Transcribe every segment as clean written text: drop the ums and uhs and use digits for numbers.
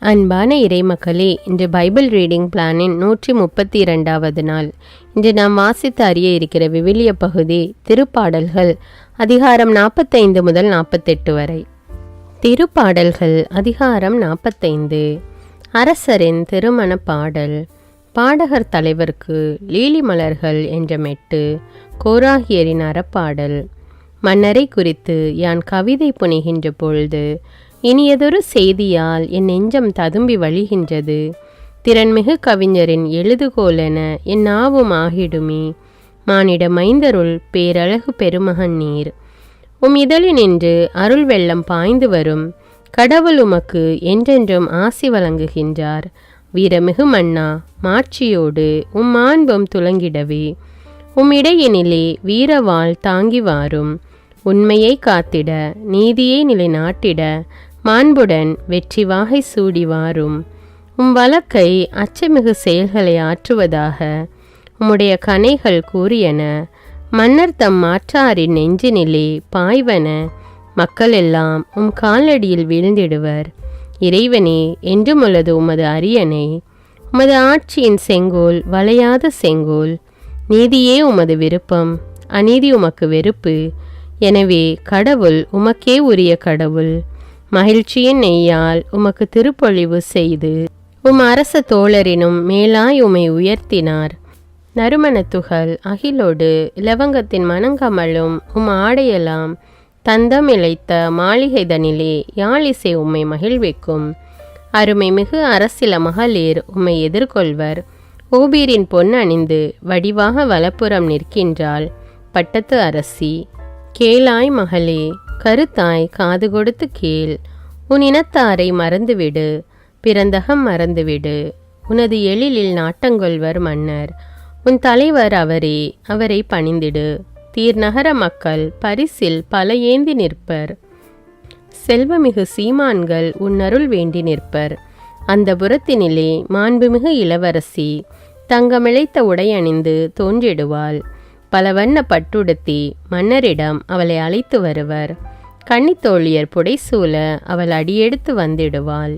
அன்பான இறைமக்களே, இன்று Bible reading பிளானின் 132வது நாள். இன்று நாம் வாசித்து அறிய இருக்கிற விவிலிய பகுதி திருப்பாடல்கள் அதிகாரம் 45 முதல் 48 வரை. திருப்பாடல்கள் அதிகாரம் 45. அரசரின் திருமண பாடல். பாடகர் தலைவருக்கு லீலி மலர்கள் என்ற மெட்டு. கோராகியரின் அறப்பாடல். மன்னரை குறித்து யான் கவிதை புனைகின்ற பொழுது இனியதொரு செய்தியால் என் நெஞ்சம் ததும்பி வழிகின்றது. திறன்மிகு கவிஞரின் எழுதுகோலென என் நாவும் ஆகிடுமே. மானிட மைந்தருள் பேரழகு பெருமகன் நீர். இதழினின்று அருள் வெள்ளம் பாய்ந்து வரும். கடவுள் உமக்கு என்றென்றும் ஆசி வழங்குகின்றார். வீரமிகு மன்னா, மாட்சியோடு மாண்பும் துலங்கிடவே. இடையினிலே வீரவாள் தாங்கி வாரும். உண்மையை காத்திட, நீதியை நிலைநாட்டிட, மாண்புடன் வெற்றி வாகை சூடி வாரும். வழக்கை அச்சமிகு செயல்களை ஆற்றுவதாக உம்முடைய கணைகள் கூறியன. மன்னர் தம் மாற்றாரின் நெஞ்சினிலே பாய்வன. மக்கள் எல்லாம் காலடியில் வீழ்ந்திடுவர். இறைவனே, என்றும் உள்ளது உமது அரியணை. உமது ஆட்சியின் செங்கோல் வளையாத செங்கோல். நீதியே உமது விருப்பம், அநீதி உமக்கு வெறுப்பு. எனவே கடவுள் உமக்கே உரிய கடவுள். மகிழ்ச்சியின் நெய்யால் உமக்கு திருப்பொழிவு செய்து அரச தோழரினும் மேலாய் உமை உயர்த்தினார். நறுமணத்துகள் அகிலோடு இலவங்கத்தின் மணங்கமலும் ஆடையெல்லாம் தந்தம் இழைத்த மாளிகைதனிலே யாழிசை உம்மை மகிழ்விக்கும். அருமை மிகு அரசில மகளிர் உம்மை எதிர்கொள்வர். ஓபீரின் பொன் அணிந்து வடிவாக வலப்புறம் நிற்கின்றாள் பட்டத்து அரசி. கேளாய் மகளே, கருத்தாய் காது கொடுத்து கேள். உன் இனத்தாரை மறந்துவிடு, பிறந்தகம் மறந்துவிடு. உனது எழிலில் நாட்டங்கொள்வர் மன்னர். உன் தலைவர் அவரே, அவரை பணிந்திடு. தீர்நகர மக்கள் பரிசில் பல ஏந்தி நிற்பர். செல்வமிகு சீமான்கள் உன்னருள் வேண்டி நிற்பர். அந்த புறத்தினிலே மாண்புமிகு இளவரசி தங்கமிழைத்த உடையணிந்து தோன்றிடுவாள். பல வண்ண பட்டுடுத்தி மன்னரிடம் அவளை அழைத்து வருவர். கன்னித்தோழியர் புடைசூழ அவள் அடியெடுத்து வந்திடுவாள்.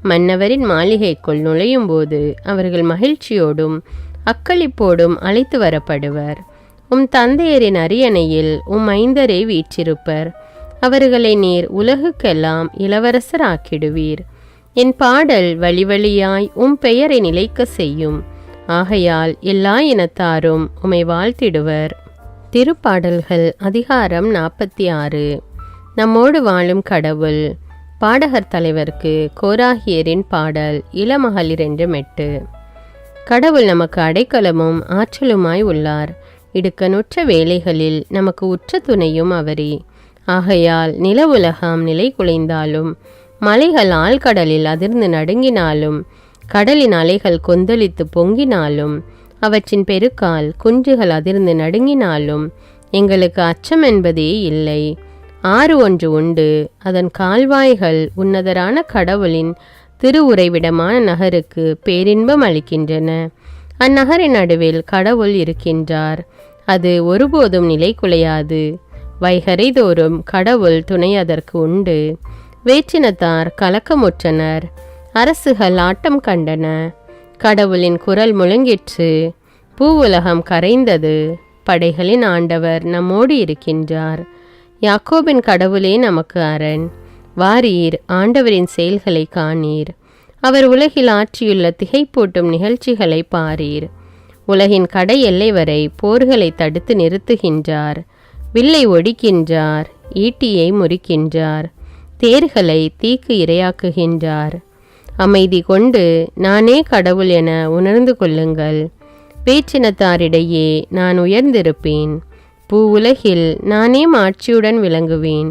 மன்னவரின் மாளிகைக்குள் நுழையும் போது அவர்கள் மகிழ்ச்சியோடும் அக்களிப்போடும் அழைத்து வரப்படுவர். தந்தையரின் அரியணையில் ஐந்தரை வீற்றிருப்பர். அவர்களை நீர் உலகுக்கெல்லாம் இளவரசர் ஆக்கிடுவீர். என் பாடல் வழி வழியாய் பெயரை நிலைக்க செய்யும். ஆகையால் எல்லா இனத்தாரும் உம்மை வாழ்த்திடுவர். திருப்பாடல்கள் அதிகாரம் 46. நம்மோடு வாழும் கடவுள். பாடகர் தலைவருக்கு கோராகியரின் பாடல். இளமகளிர் என்ற மெட்டு. கடவுள் நமக்கு அடைக்கலமும் ஆற்றலுமாய் உள்ளார். இடுக்கணுற்ற வேளைகளில் நமக்கு உற்ற துணையும் அவரே. ஆகையால் நில உலகம் நிலை குலைந்தாலும், மலைகள் ஆழ்கடலில் அதிர்ந்து நடுங்கினாலும், கடலின் அலைகள் கொந்தளித்து பொங்கினாலும், அவற்றின் பெருக்கால் குன்றுகள் அதிர்ந்து நடுங்கினாலும் எங்களுக்கு அச்சம் என்பதே இல்லை. ஆறு ஒன்று உண்டு, அதன் கால்வாய்கள் உன்னதரான கடவுளின் திருவுறைவிடமான நகருக்கு பேரின்பம் அளிக்கின்றன. அந்நகரின் நடுவில் கடவுள் இருக்கின்றார். அது ஒருபோதும் நிலை குலையாது. வைகரை தோறும் கடவுள் துணை அதற்கு உண்டு. வேற்றினத்தார் கலக்கமுற்றனர். அரசுகள் ஆட்டம் கண்டன. கடவுளின் குரல் முழங்கிற்று. பூவுலகம் கரைந்தது. படைகளின் ஆண்டவர் நம்மோடு இருக்கின்றார். யாக்கோபின் கடவுளே நமக்கு அரண். வாரீர், ஆண்டவரின் செயல்களை காணீர். அவர் உலகில் ஆற்றியுள்ள திகைப்பூட்டும் நிகழ்ச்சிகளை பாரீர். உலகின் கடை எல்லை வரை போர்களை தடுத்து நிறுத்துகின்றார். வில்லை ஒடிக்கின்றார். ஈட்டியை முறிக்கின்றார். தேர்களை தீக்கு இரையாக்குகின்றார். அமைதி கொண்டு நானே கடவுள் என உணர்ந்து கொள்ளுங்கள். வேற்றினத்தாரிடையே நான் உயர்ந்திருப்பேன். பூ உலகில் நானே மாட்சியுடன் விளங்குவேன்.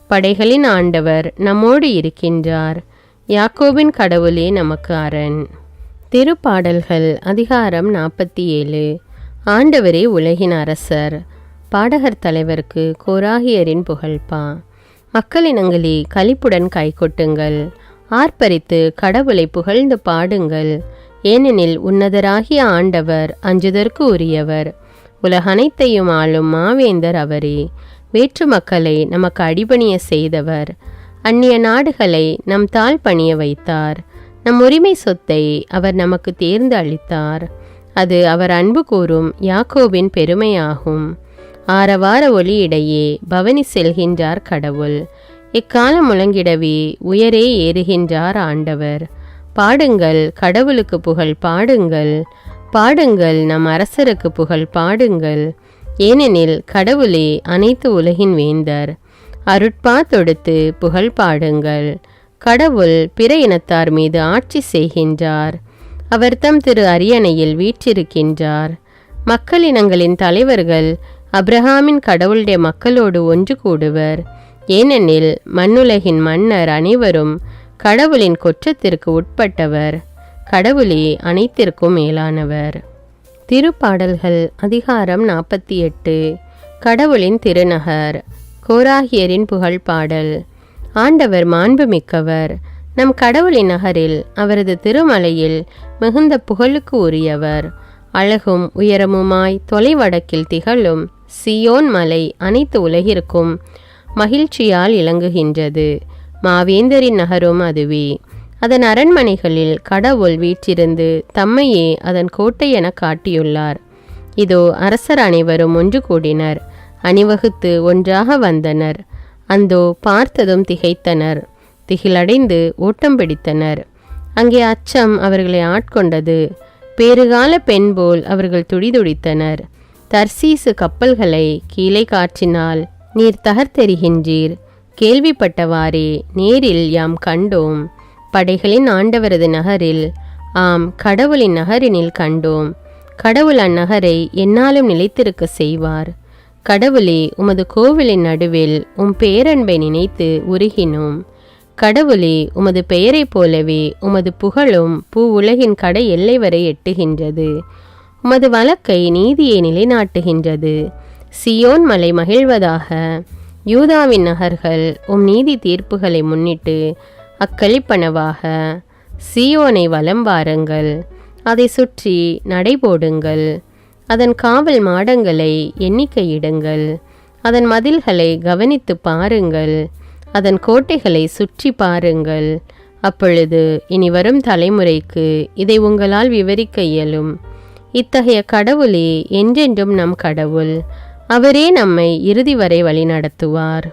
படைகளின் ஆண்டவர் நம்மோடு இருக்கின்றார். யாக்கோபின் கடவுளே நமக்கு அரண். திருப்பாடல்கள் அதிகாரம் 47. ஆண்டவரே உலகின் அரசர். பாடகர் தலைவருக்கு கோராகியரின் புகழ்பா. மக்களினங்களே, களிப்புடன் கைகொட்டுங்கள். ஆர்ப்பரித்து கடவுளை புகழ்ந்து பாடுங்கள். ஏனெனில் உன்னதராகிய ஆண்டவர் அஞ்சுதற்கு உரியவர். உலகனைத்தையும் ஆளும் மாவேந்தர் அவரே. வேற்று மக்களை நமக்கு அடிபணிய செய்தவர். அந்நிய நாடுகளை நம் தாழ் பணிய வைத்தார். நம் உரிமை சொத்தை அவர் நமக்கு தேர்ந்து அளித்தார். அது அவர் அன்பு கூறும் யாக்கோபின் பெருமையாகும். ஆரவார ஒளியிடையே பவனி செல்கின்றார் கடவுள். இக்காலம் முழங்கிடவே உயரே ஏறுகின்றார் ஆண்டவர். பாடுங்கள், கடவுளுக்கு புகழ் பாடுங்கள். பாடுங்கள், நம் அரசருக்கு புகழ் பாடுங்கள். ஏனெனில் கடவுளே அனைத்து உலகின் வேந்தர். அருட்பா தொடுத்து புகழ் பாடுங்கள். கடவுள் பிற இனத்தார் மீது ஆட்சி செய்கின்றார். அவர் தம் திரு அரியணையில் வீற்றிருக்கின்றார். மக்களினங்களின் தலைவர்கள் அப்ரஹாமின் கடவுளுடைய மக்களோடு ஒன்று கூடுவர். ஏனெனில் மண்ணுலகின் மன்னர் அனைவரும் கடவுளின் குற்றத்திற்கு உட்பட்டவர். கடவுளே அனைத்திற்கும் மேலானவர். திருப்பாடல்கள் அதிகாரம் 48. கடவுளின் திருநகர். கோராகியரின் புகழ் பாடல். ஆண்டவர் மாண்புமிக்கவர். நம் கடவுளின் நகரில் அவரது திருமலையில் மிகுந்த புகழுக்கு உரியவர். அழகும் உயரமுமாய் தொலைவடக்கில் திகழும் சியோன் மலை அனைத்து உலகிற்கும் மகிழ்ச்சியால் இலங்குகின்றது. மாவேந்தரின் நகரும் அதுவே. அதன் அரண்மனைகளில் கடவுள் வீற்றிருந்து தம்மையே அதன் கோட்டை என காட்டியுள்ளார். இதோ அரசர் அனைவரும் ஒன்று கூடினர். அணிவகுத்து ஒன்றாக வந்தனர். அந்தோ பார்த்ததும் திகைத்தனர். திகிலடைந்து ஓட்டம் பிடித்தனர். அங்கே அச்சம் அவர்களை ஆட்கொண்டது. பேறுகால பெண் போல் அவர்கள் துடிதுடித்தனர். தர்சீசு கப்பல்களை கீழே காற்றினால் நீர் தகர்த்தெறிகின்றீர். கேள்விப்பட்டவாறே நேரில் யாம் கண்டோம். படைகளின் ஆண்டவரது நகரில், ஆம் கடவுளின் நகரினில் கண்டோம். கடவுள் அந்நகரை எந்நாளும் நிலைத்திருக்க செய்வார். கடவுளே, உமது கோவிலின் நடுவில் பேரன்பை நினைத்து உருகினோம். கடவுளே, உமது பெயரைப் போலவே உமது புகழும் உலகின் கடை எல்லை வரை எட்டுகின்றது. உமது வழக்கை நீதியை நிலைநாட்டுகின்றது. சியோன் மலை மகிழ்வதாக. யூதாவின் நகர்கள் நீதி தீர்ப்புகளை முன்னிட்டு அக்களிப்பனவாக. சியோனை வலம் வாருங்கள். அதை சுற்றி நடைபோடுங்கள். அதன் காவல் மாடங்களை எண்ணிக்கையிடுங்கள். அதன் மதில்களை கவனித்து பாருங்கள். அதன் கோட்டைகளை சுற்றி பாருங்கள். அப்பொழுது இனி வரும் தலைமுறைக்கு இதை உங்களால் விவரிக்க இயலும். இத்தகைய கடவுளே என்றென்றும் நம் கடவுள். அவரே நம்மை இறுதி வரை வழிநடத்துவார்.